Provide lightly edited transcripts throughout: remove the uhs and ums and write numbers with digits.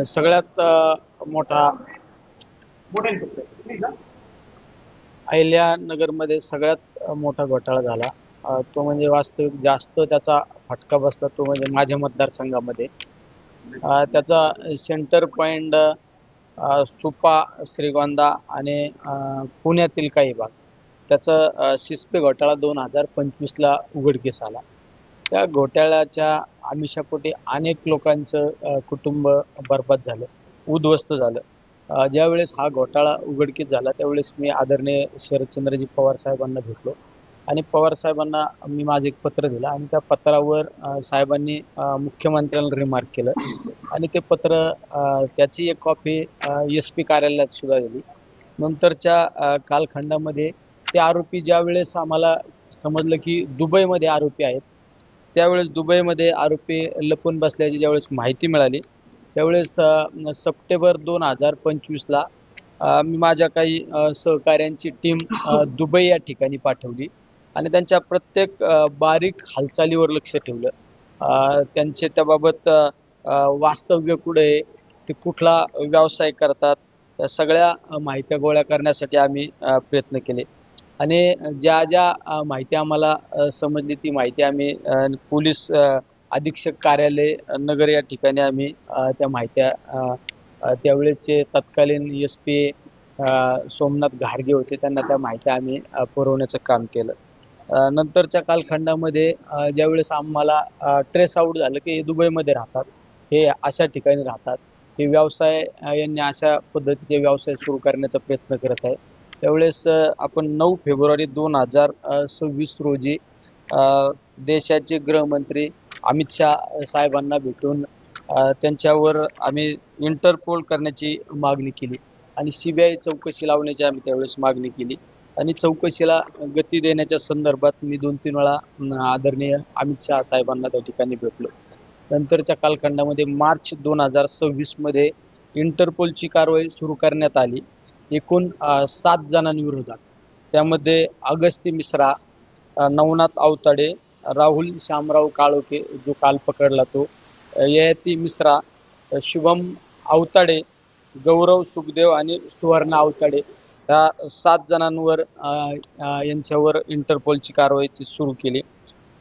सगळ्यात मोठा अहिल्यानगरमध्ये सगळ्यात मोठा घोटाळा झाला, तो म्हणजे वास्तविक जास्त त्याचा फटका बसला तो म्हणजे माझ्या मतदारसंघामध्ये. त्याचा सेंटर पॉइंट सुपा, श्रीगोंदा आणि पुण्यातील काही भाग. त्याचा सिस्पे घोटाळा 2025ला उघडकीस आला. त्या घोटाळ्याच्या आमिषापोटी अनेक लोकांचं कुटुंब बरबाद झालं, उद्ध्वस्त झालं. ज्यावेळेस हा घोटाळा उघडकीस झाला त्यावेळेस मी आदरणीय शरदचंद्रजी पवार साहेबांना भेटलो आणि पवार साहेबांना मी माझं एक पत्र दिलं आणि त्या पत्रावर साहेबांनी मुख्यमंत्र्यांना रिमार्क केलं आणि ते पत्र त्याची एक कॉपी SP कार्यालयात सुद्धा दिली. नंतरच्या कालखंडामध्ये ते आरोपी ज्यावेळेस आम्हाला समजलं की दुबईमध्ये आरोपी आहेत, त्यावेळेस दुबईमध्ये आरोपी लपून बसल्याची ज्यावेळेस माहिती मिळाली त्यावेळेस सप्टेंबर 2025ला मी माझ्या काही सहकाऱ्यांची टीम दुबई या ठिकाणी पाठवली आणि त्यांच्या प्रत्येक बारीक हालचालीवर लक्ष ठेवलं. त्यांचे त्याबाबत वास्तव्य कुठे आहे, ते कुठला व्यवसाय करतात, त्या सगळ्या माहित्या गोळा करण्यासाठी आम्ही प्रयत्न केले आणि ज्या ज्या माहिती आम्हाला समजली ती माहिती आम्ही पोलीस अधीक्षक कार्यालय नगर या ठिकाणी आम्ही त्या माहित्या त्यावेळेचे तत्कालीन SP सोमनाथ घारगे होते, त्यांना त्या माहिती आम्ही पुरवण्याचं काम केलं. नंतरच्या कालखंडामध्ये ज्यावेळेस आम्हाला ट्रेस आउट झालं की हे दुबईमध्ये राहतात, हे अशा ठिकाणी राहतात, हे व्यवसाय यांनी अशा पद्धतीचे व्यवसाय सुरू करण्याचा प्रयत्न करत आहे, त्यावेळेस आपण 9 फेब्रुवारी 2026 रोजी देशाचे गृहमंत्री अमित शाह साहेबांना भेटून त्यांच्यावर आम्ही इंटरपोल करण्याची मागणी केली आणि CBI चौकशी लावण्याची आम्ही त्यावेळेस मागणी केली आणि चौकशीला गती देण्याच्या संदर्भात मी 2-3 वेळा आदरणीय अमित शाह साहेबांना त्या ठिकाणी भेटलो. नंतरच्या कालखंडामध्ये मार्च 2026 मध्ये इंटरपोलची कारवाई सुरू करण्यात आली एकूण 7 जणांविरोधात. त्यामध्ये अगस्ती मिश्रा, नवनाथ आवताडे, राहुल शामराव काळोखे जो काल पकडला तो, ययाती मिश्रा, शुभम आवताडे, गौरव सुखदेव आणि सुवर्ण आवताडे या 7 जणांवर यांच्यावर इंटरपोलची कारवाई सुरू केली.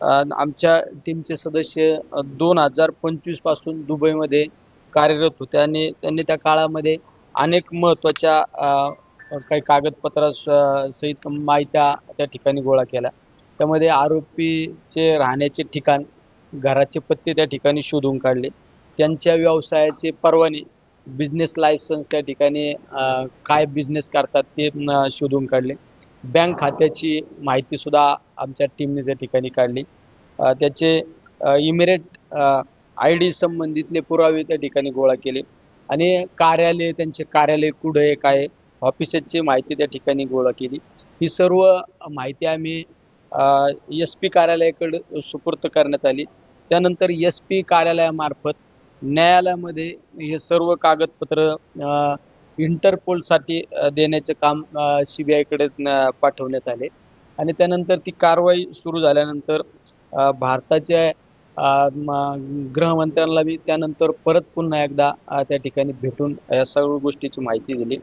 आमच्या टीमचे सदस्य 2025 पासून दुबईमध्ये कार्यरत होते आणि त्यांनी त्या काळामध्ये अनेक महत्त्वाच्या काही कागदपत्रा सहित माहित्या त्या ठिकाणी गोळा केल्या. त्यामध्ये आरोपीचे राहण्याचे ठिकाण, घराचे पत्ते त्या ठिकाणी शोधून काढले, त्यांच्या व्यवसायाचे परवाने, बिझनेस लायसन्स त्या ठिकाणी काय बिझनेस करतात ते शोधून काढले, बँक खात्याची माहिती सुद्धा आमच्या टीमने त्या ठिकाणी काढली, त्याचे इमिरेट ID संबंधितले पुरावे त्या ठिकाणी गोळा केले आणि कार्यालय, त्यांचे कार्यालय कुठे आहे, काय ऑफिसेसची माहिती त्या ठिकाणी गोळा केली. ही सर्व माहिती आम्ही SP कार्यालयाकडे सुपूर्त करण्यात आली. त्यानंतर SP कार्यालयामार्फत न्यायालयामध्ये हे सर्व कागदपत्र इंटरपोलसाठी देण्याचे काम CBI कडे पाठवण्यात आले आणि त्यानंतर ती कारवाई सुरू झाल्यानंतर भारताच्या गृहमंत्र्यांना मी त्यानंतर परत पुन्हा एकदा त्या ठिकाणी भेटून या सर्व गोष्टीची माहिती दिली.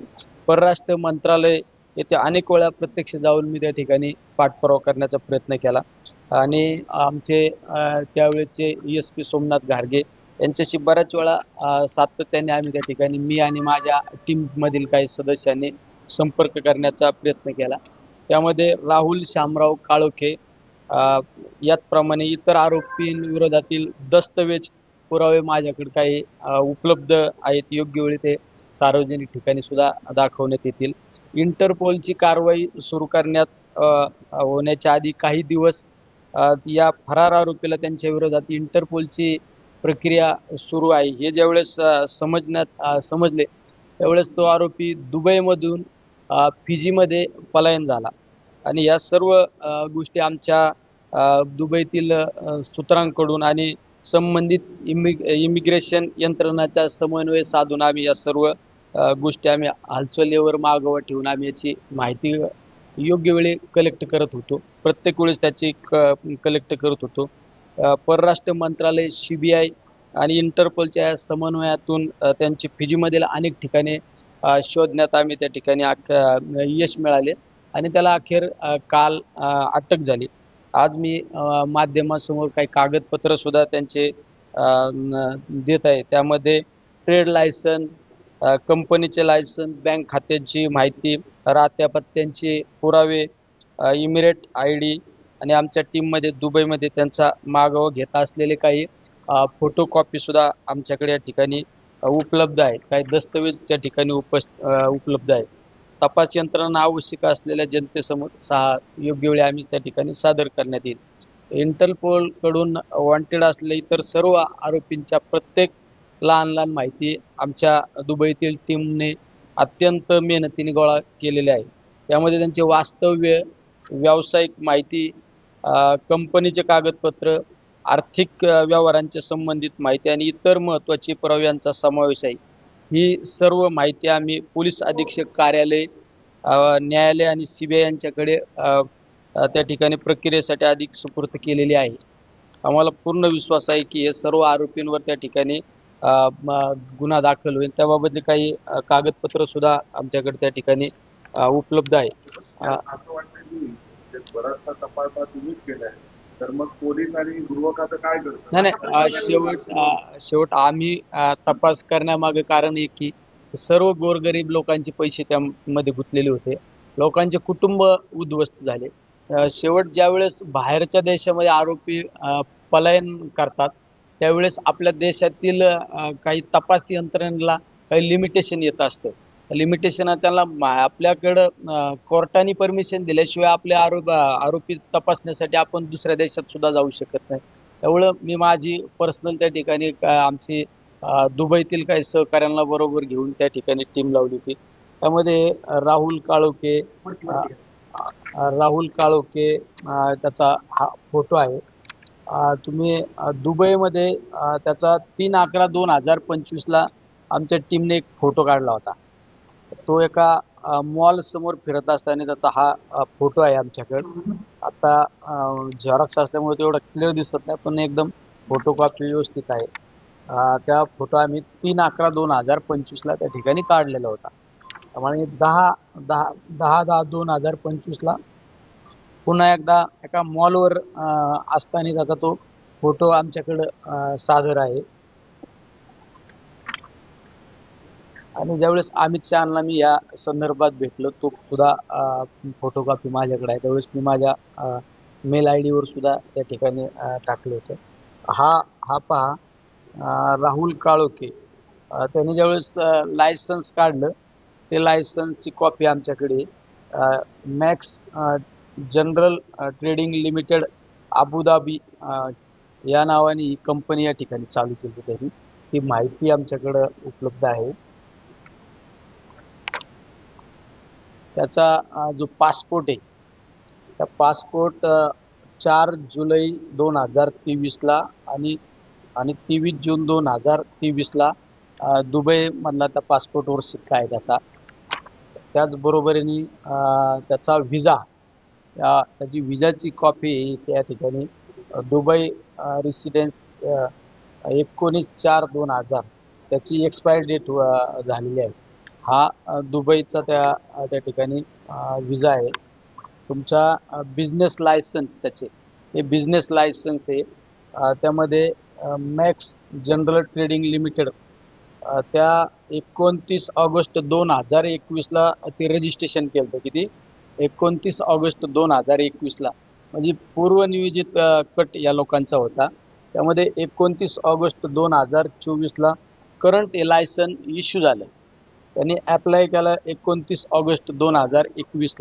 परराष्ट्र मंत्रालय येथे अनेक वेळा प्रत्यक्ष जाऊन मी त्या ठिकाणी पाठपुरावा करण्याचा प्रयत्न केला आणि आमचे त्यावेळेचे SP सोमनाथ घारगे यांच्याशी बऱ्याच वेळा सातत्याने आम्ही त्या ठिकाणी, मी आणि माझ्या टीममधील काही सदस्यांनी संपर्क करण्याचा प्रयत्न केला. त्यामध्ये राहुल शामराव काळोखे याचप्रमाणे इतर आरोपींविरोधातील दस्तवेज पुरावे माझ्याकडे काही उपलब्ध आहेत, योग्य वेळी ते सार्वजनिक ठिकाणी सुद्धा दाखवण्यात येतील. इंटरपोलची कारवाई सुरू करण्यात होण्याच्या आधी काही दिवस या फरार आरोपीला त्यांच्या विरोधात इंटरपोलची प्रक्रिया सुरू आहे हे ज्यावेळेस समजले त्यावेळेस तो आरोपी दुबईमधून फिजीमध्ये पलायन झाला आणि या सर्व गोष्टी आमच्या दुबईतील सूत्रांकडून आणि संबंधित इमिग्रेशन यंत्रणाचा समन्वय साधून आम्ही या सर्व गोष्टी आम्ही हालचालीवर मागोवा ठेवून आम्ही याची माहिती योग्य वेळी कलेक्ट करत होतो. प्रत्येक वेळेस त्याची कलेक्ट करत होतो. परराष्ट्र मंत्रालय, CBI आणि इंटरपोलच्या समन्वयातून त्यांची फिजीमधील अनेक ठिकाणे शोधण्यात आम्ही त्या ठिकाणी यश मिळाले आणि त्याला अखेर काल अटक झाली. आज मी माध्यमासमोर काही कागदपत्र सुद्धा त्यांचे देत आहे. त्यामध्ये ट्रेड लायसन, कंपनीचे लायसन, बँक खात्यांची माहिती, राहत्या पत्त्यांचे पुरावे, इमिरेट ID आणि आमच्या टीममध्ये दुबईमध्ये त्यांचा मागोवा घेत असलेले काही फोटोकॉपी सुद्धा आमच्याकडे या ठिकाणी उपलब्ध आहे. काही दस्तऐवज त्या ठिकाणी उपलब्ध आहे. तपास यंत्रणा आवश्यक असलेल्या जनतेसमोर योग्य वेळी आम्ही त्या ठिकाणी सादर करण्यात येईल. इंटरपोल कडून वॉन्टेड असलेल्या इतर सर्व आरोपींच्या प्रत्येक लहान लहान माहिती आमच्या दुबईतील टीमने अत्यंत मेहनतीने गोळा केलेले आहे. त्यामध्ये त्यांचे वास्तव्य, व्यावसायिक माहिती, कंपनीचे कागदपत्र, आर्थिक व्यवहारांच्या संबंधित माहिती आणि इतर महत्त्वाची पुराव्यांचा समावेश आहे. ही सर्व माहिती आम्ही पोलीस अधीक्षक कार्यालय, न्यायालय आणि CBI यांच्याकडे त्या ठिकाणी प्रक्रियेसाठी अधिक सुपूर्द केलेली आहे. आम्हाला पूर्ण विश्वास आहे की हे सर्व आरोपींवर त्या ठिकाणी गुन्हा दाखल होईल. त्याबाबतले काही कागदपत्र सुद्धा आमच्याकडे त्या ठिकाणी उपलब्ध आहे. असं वाटतं की बराचसा तपास तुम्हीच केलाय, तर मग पोलीस आणि गृह खातं काय करतं? नाही, शेवट आम्ही तपास करण्यामागे कारण आहे की सर्व गोरगरीब लोकांचे पैसे त्यामध्ये गुंतलेले होते. लोकांचे कुटुंब उद्ध्वस्त झाले. शेवट ज्यावेळेस बाहेरच्या देशामध्ये आरोपी पलायन करतात त्यावेळेस आपल्या देशातील काही तपास यंत्रणेला काही लिमिटेशन येत असतं. लिमिटेशन त्यांना आपल्याकडं कोर्टाने परमिशन दिल्याशिवाय आपले आरोपी तपासण्यासाठी आपण दुसऱ्या देशात सुद्धा जाऊ शकत नाही. त्यामुळं मी माझी पर्सनल त्या ठिकाणी आमची दुबईतील काही सहकाऱ्यांना बरोबर घेऊन त्या ठिकाणी टीम लावली होती. त्यामध्ये राहुल काळोखे त्याचा हा फोटो आहे. तुम्ही दुबईमध्ये त्याचा 3/11/2025 आमच्या टीमने एक फोटो काढला होता. तो एका मॉल समोर फिरत असताना त्याचा हा फोटो आहे आमच्याकडे. आता झेरॉक्स असल्यामुळे तेवढा क्लिअर दिसत नाही, पण एकदम फोटोकॉपी व्यवस्थित आहे. त्या फोटो आम्ही 3/11/2025 त्या ठिकाणी काढलेला होता. त्यामुळे 10/10/2025 पुन्हा एकदा एका मॉलवर असताना त्याचा तो फोटो आमच्याकडं सादर आहे. आणि ज्यावेळेस अमित शहाना मी या संदर्भात भेटलो, तो सुद्धा फोटोकॉपी माझ्याकडे आहे. त्यावेळेस मी माझ्या मेल ID वर सुद्धा त्या ठिकाणी टाकलं होतं. हा पहा, राहुल काळोखे त्याने ज्यावेळेस लायसन्स काढलं, ते लायसन्सची कॉपी आमच्याकडे max general trading limited Abu Dhabi या नावाने ही कंपनी या ठिकाणी चालू केली त्यांनी. ती माहिती आमच्याकडं उपलब्ध आहे. त्याचा जो पासपोर्ट आहे, त्या पासपोर्ट 4 जुलै 2023 आणि 23 जून 2023 दुबईमधला त्या पासपोर्टवर शिक्का आहे त्याचा. त्याचबरोबरीने त्याचा व्हिजा, त्याची व्हिजाची कॉपी त्या ठिकाणी दुबई रेसिडेन्स 19/4/2000 त्याची एक्सपायरी डेट झालेली आहे. हा दुबईचा त्या ठिकाणी व्हिजा आहे. तुमचा बिझनेस लायसन्स, त्याचे हे बिझनेस लायसन्स आहे. त्यामध्ये मॅक्स जनरल ट्रेडिंग लिमिटेड त्या 29 ऑगस्ट 2021 ते रजिस्ट्रेशन केलं होतं. किती? 29 ऑगस्ट 2021 म्हणजे पूर्वनियोजित कट या लोकांचा होता. त्यामध्ये 29 ऑगस्ट 2024 करंट लायसन इश्यू झालं. त्यांनी ॲप्लाय केलं 29 ऑगस्ट 2021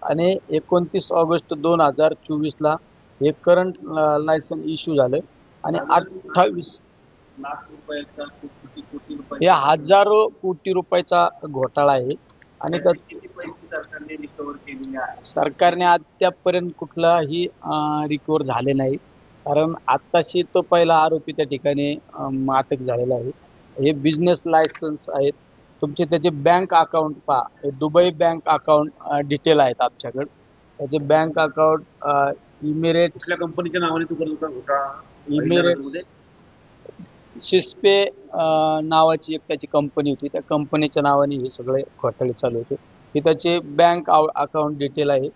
आणि 29 ऑगस्ट 2024 हे करंट लायसन इश्यू झालं आणि 28 लाख रुपयाचा कोटी रुपये हे हजारो कोटी रुपयाचा घोटाळा आहे. आणि किती पैसे सरकारने रिकव्हर केलेले आहे? सरकारने अद्यापपर्यंत कुठलाही रिकव्हर झाले नाही. कारण आत्ताशी तो पहिला आरोपी त्या ठिकाणी अटक झालेला आहे. हे बिझनेस लायसन्स आहेत. तुमचे त्याचे बँक अकाउंट पहा, हे दुबई बँक अकाउंट डिटेल आहेत आमच्याकडे. त्याचे बँक अकाउंट इमिरेट्स, कुठल्या कंपनीच्या नावाने तू करत होता घोटाळा? इमिरेट्स शिस्पे नावाची एक त्याची कंपनी होती. त्या कंपनीच्या नावाने हे सगळे घोटाळे चालू होते. ही त्याचे बँक अकाउंट डिटेल आहे.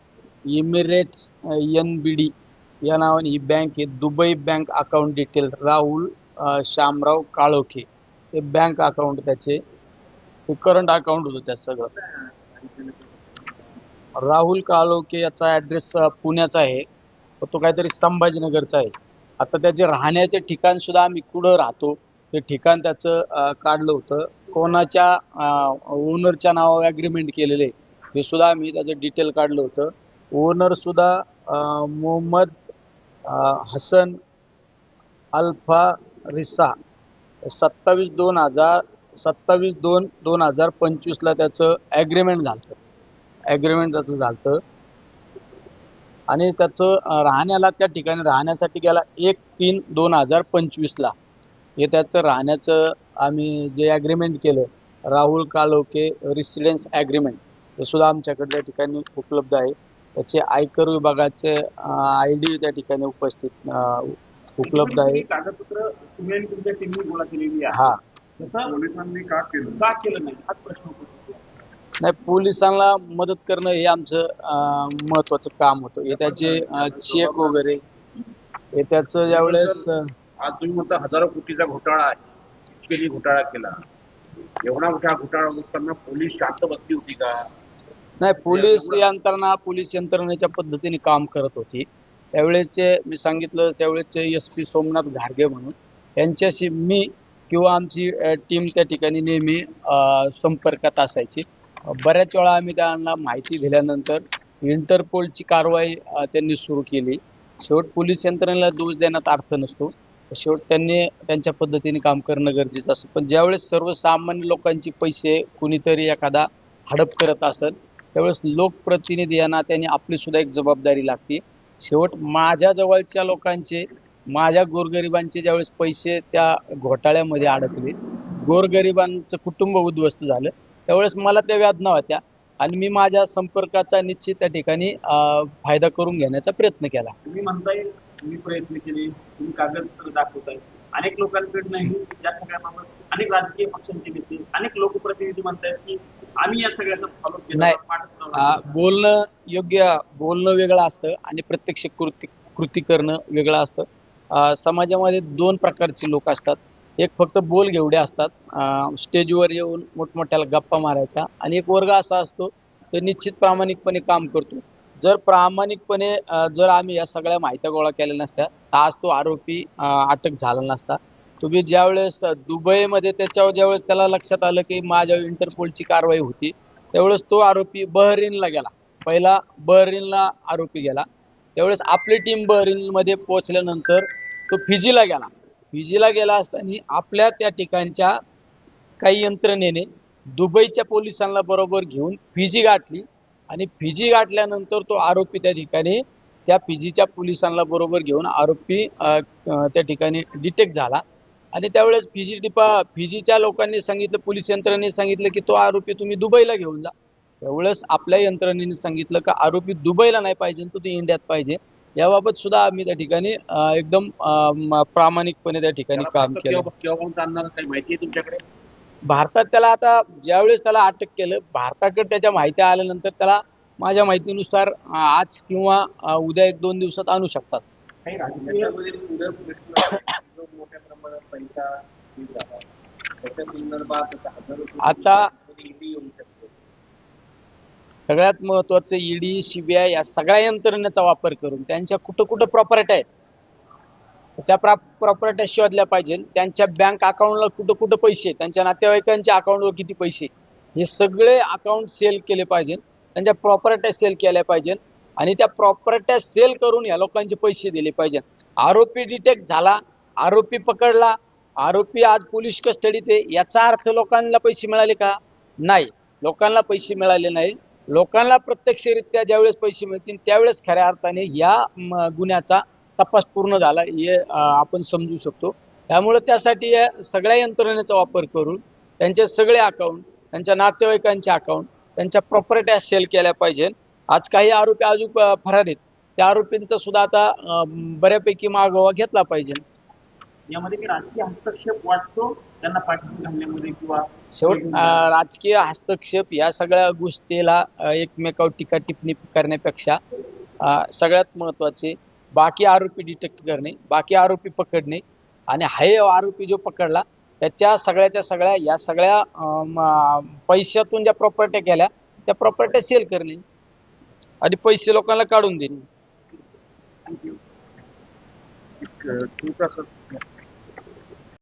इमिरेट्स NBD या नावाने ही बँक आहे. Dubai bank account detail Rahul Shamrao Kalokhe हे बँक अकाउंट त्याचे करंट अकाउंट होतं त्यात सगळं. राहुल काळोखे याचा ऍड्रेस पुण्याचा आहे, तो काहीतरी संभाजीनगरचा आहे. आता त्याचे राहण्याचे ठिकाण सुद्धा आम्ही कुठं राहतो ते ठिकाण त्याचं काढलं होतं. कोणाच्या ओनरच्या नावावर ॲग्रीमेंट केलेले हे सुद्धा आम्ही त्याचं डिटेल काढलं होतं. ओनर सुद्धा मोहम्मद हसन अल्फा रिसा 27/2/2025 त्याचं ॲग्रीमेंट झालं. त्याचं झालं आणि त्याचं राहण्याला त्या ठिकाणी राहण्यासाठी गेला 1/3/2025 हे त्याचं राहण्याचं आम्ही जे ॲग्रीमेंट केलं राहुल काळोखे रेसिडेन्स ॲग्रीमेंट हे सुद्धा आमच्याकडे त्या ठिकाणी उपलब्ध आहे. त्याचे आयकर विभागाचे ID त्या ठिकाणी उपलब्ध आहे. कागदपत्र तुम्ही आणि तुमच्या टीमने गोळा केलेली आहे. हा, पोलिसांनी का केलं नाही हाच प्रश्न होतो. नाही, पोलिसांना मदत करणं हे आमचं महत्वाचं काम होतं. हे त्याचे चेक वगैरे हे त्याचं ज्यावेळेस आज तुम्ही म्हणता हजारो कोटीचा घोटाळा आहे, इतकेही घोटाळा केला, एवढा मोठा घोटाळा असताना पोलीस शांत बसली होती का? नाही, पोलीस यंत्रणेच्या पद्धतीने काम करत होती. त्यावेळेसचे मी सांगितलं त्यावेळेसचे SP सोमनाथ घारगे म्हणून यांच्याशी मी किंवा आमची टीम त्या ठिकाणी नेहमी संपर्कात असायची. बऱ्याच वेळा आम्ही त्यांना माहिती दिल्यानंतर इंटरपोलची कारवाई त्यांनी सुरू केली. शेवट पोलीस यंत्रणेला दोष देण्यात अर्थ नसतो. शेवट त्यांनी त्यांच्या पद्धतीने काम करणं गरजेचं असतं. पण ज्यावेळेस सर्वसामान्य लोकांचे पैसे कुणीतरी एखादा हडप करत असेल त्यावेळेस लोकप्रतिनिधी या नात्याने आपली सुद्धा एक जबाबदारी लागते. शेवट माझ्या जवळच्या लोकांचे, माझ्या गोरगरिबांचे ज्यावेळेस पैसे त्या घोटाळ्यामध्ये अडकले, गोरगरिबांचं कुटुंब उद्ध्वस्त झालं, त्यावेळेस मला त्या वेदना होत्या आणि मी माझ्या संपर्काचा निश्चित त्या ठिकाणी फायदा करून घेण्याचा प्रयत्न केला. तुम्ही म्हणताय तुम्ही प्रयत्न केले, तुम्ही कागदपत्र दाखवताय, अनेक लोकांकडूनही या सगळ्याबाबत अनेक राजकीय पक्षांचे नेते, अनेक लोकप्रतिनिधी म्हणतायत की आम्ही या सगळ्याचा फॉलो केला. नाही, बोलणं वेगळं असतं आणि प्रत्यक्ष कृती करणं वेगळं असतं. समाजामध्ये दोन प्रकारचे लोक असतात. एक फक्त बोल घेवडे असतात, स्टेजवर येऊन मोठमोठ्याला गप्पा मारायचा, आणि एक वर्ग असा असतो तो निश्चित प्रामाणिकपणे काम करतो. जर प्रामाणिकपणे जर आम्ही या सगळ्या माहित्या गोळा केल्या नसत्या तर आज तो आरोपी अटक झाला नसता. तुम्ही ज्यावेळेस दुबईमध्ये ज्यावेळेस त्याला लक्षात आलं की माझ्या इंटरपोलची कारवाई होती त्यावेळेस तो आरोपी बहरीनला गेला. पहिला बहरीनला आरोपी गेला. त्यावेळेस आपली टीम बहरीनमध्ये पोहोचल्यानंतर तो फिजीला गेला असताना आपल्या त्या ठिकाणच्या काही यंत्रणेने दुबईच्या पोलिसांना बरोबर घेऊन फिजी गाठली आणि फिजी गाठल्यानंतर तो आरोपी त्या ठिकाणी त्या फिजीच्या पोलिसांना बरोबर घेऊन आरोपी त्या ठिकाणी डिटेक्ट झाला. आणि त्यावेळेस फिजीच्या लोकांनी सांगितलं, पोलीस यंत्रणेने सांगितलं की तो आरोपी तुम्ही दुबईला घेऊन जा. त्यावेळेस आपल्या यंत्रणेने सांगितलं की आरोपी दुबईला नाही पाहिजे, तो इंडियात पाहिजे. याबाबत सुद्धा आम्ही त्या ठिकाणी एकदम प्रामाणिकपणे त्या ठिकाणी काम केलं. काही माहिती आहे तुमच्याकडे? भारतात त्याला आता ज्यावेळेस त्याला अटक केलं, भारताकडे त्याच्या माहिती आल्यानंतर त्याला माझ्या माहितीनुसार आज किंवा उद्या 1-2 दिवसात आणू शकतात. आता सगळ्यात महत्वाचं ED CBI या सगळ्या यंत्रणेचा वापर करून त्यांच्या कुठं प्रॉपर्टी आहेत त्या प्रॉपर्टी शोधल्या पाहिजे. त्यांच्या बँक अकाउंटला कुठं पैसे, त्यांच्या नातेवाईकांच्या अकाउंटवर किती पैसे, हे सगळे अकाउंट सेल केले पाहिजे. त्यांच्या प्रॉपर्ट्या सेल केल्या पाहिजे आणि त्या प्रॉपर्ट्या सेल करून या लोकांचे पैसे दिले पाहिजे. आरोपी डिटेक्ट झाला, आरोपी पकडला, आरोपी आज पोलीस कस्टडीत आहे, याचा अर्थ लोकांना पैसे मिळाले का? नाही, लोकांना पैसे मिळाले नाही. लोकांना प्रत्यक्षरित्या ज्यावेळेस पैसे मिळतील त्यावेळेस खऱ्या अर्थाने या गुन्ह्याचा तपास पूर्ण झाला हे आपण समजू शकतो. त्यामुळे त्यासाठी या सगळ्या यंत्रणेचा वापर करून त्यांचे सगळे अकाउंट, त्यांच्या नातेवाईकांचे अकाउंट, त्यांच्या प्रॉपर्ट्या सेल केल्या पाहिजे. आज काही आरोपी अजून फरार आहेत, त्या आरोपींचा सुद्धा आता बऱ्यापैकी मागोवा घेतला पाहिजे. यामध्ये काही राजकीय हस्तक्षेप वाटतो त्यांना पाठिंबा घालण्यामध्ये किंवा शेवट राजकीय हस्तक्षेप या सगळ्या गोष्टीला एकमेकावर टीका टिप्पणी करण्यापेक्षा सगळ्यात महत्वाचे बाकी आरोपी डिटेक्ट करणे, बाकी आरोपी पकडणे आणि हाय आरोपी जो पकडला त्याच्या सगळ्याच्या सगळ्या या सगळ्या पैशातून ज्या प्रॉपर्ट्या केल्या त्या प्रॉपर्ट्या सेल करणे आणि पैसे लोकांना काढून देणे. थँक्यू. एक छोटासा